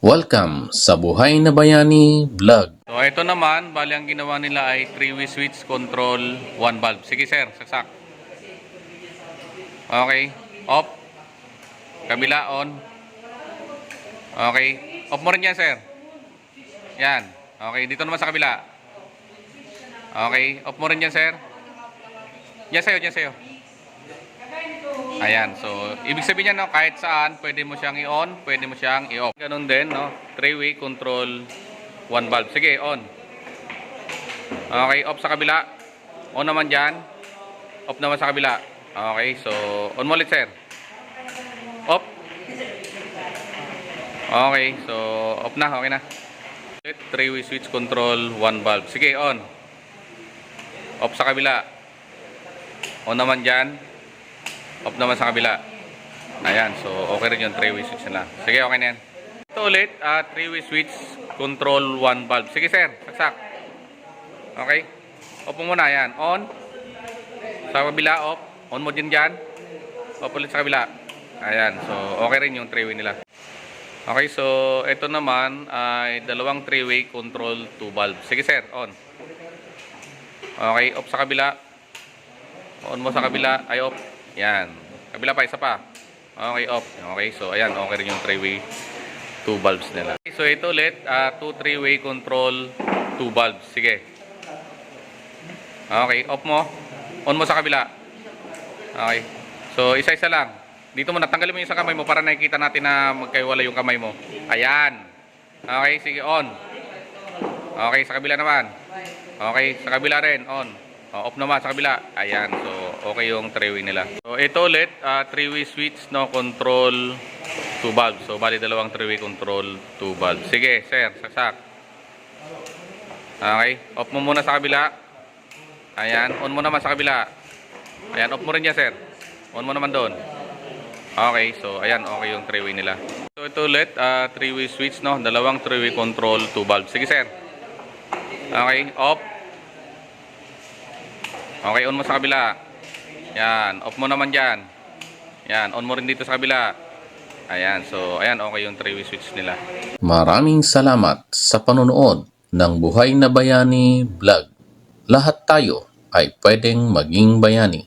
Welcome sa Buhay na Bayani Vlog. So ito naman, bali ang ginawa nila ay 3-way switch control 1 valve. Sige sir, saksak. Okay, off. Kabila on. Okay, off mo rin yan sir. Yan. Okay, dito naman sa kabila. Okay, off mo rin yan sir. Yan sa'yo, yan sa'yo. Ayan, so ibig sabihin niya no, kahit saan pwede mo siyang i-on, pwede mo siyang i-off. Ganun din no, 3-way control 1 valve. Sige, on. Okay, off sa kabila. On naman diyan. Off naman sa kabila. Okay, so on mo ulit sir. Off. Okay, so off na, okay na. 3-way switch control 1 valve. Sige, on. Off sa kabila. On naman diyan. Off naman sa kabila. Ayan, so okay rin yung 3-way switch nila. Sige, okay na yan. Ito ulit, 3-way switch control 1 valve. Sige sir, saksak. Okay. Off mo muna, yan. On. Sa kabila, off. On mo din dyan. Off ulit sa kabila. Ayan, so okay rin yung 3-way nila. Okay, so ito naman ay dalawang 3-way control 2 valve. Sige sir, on. Okay, off sa kabila. On mo sa kabila, ay off. Yan. Kabila pa, isa pa. Okay, off. Okay, so ayan, okay rin yung 3-way 2 valves nila. Okay, so ito ulit, 2 3-way control 2 valves. Sige. Okay, off mo. On mo sa kabila. Okay. So isa-isa lang. Dito mo natanggalin mo yung isang kamay mo para nakikita natin na magkaiwala yung kamay mo. Ayan. Okay, sige, on. Okay, sa kabila naman. Okay, sa kabila rin, on. Off naman sa kabila. Ayan, so okay yung 3-way nila. So ito ulit, 3-way switch no control 2 valve. So bali dalawang 3-way control 2 valve. Sige, sir, saksak. Okay, off mo muna sa kabila. Ayan, on mo naman sa kabila. Ayan, off mo rin yan, sir. On mo naman doon. Okay, so ayan, okay yung 3-way nila. So ito ulit, 3-way switch no, dalawang 3-way control 2 valve. Sige, sir. Okay, off. Okay, on mo sa kabila. Yan, off mo naman dyan. Yan, on mo rin dito sa kabila. Ayan, so ayan, okay yung 3-way switch nila. Maraming salamat sa panonood ng Buhay na Bayani Vlog. Lahat tayo ay pwedeng maging bayani.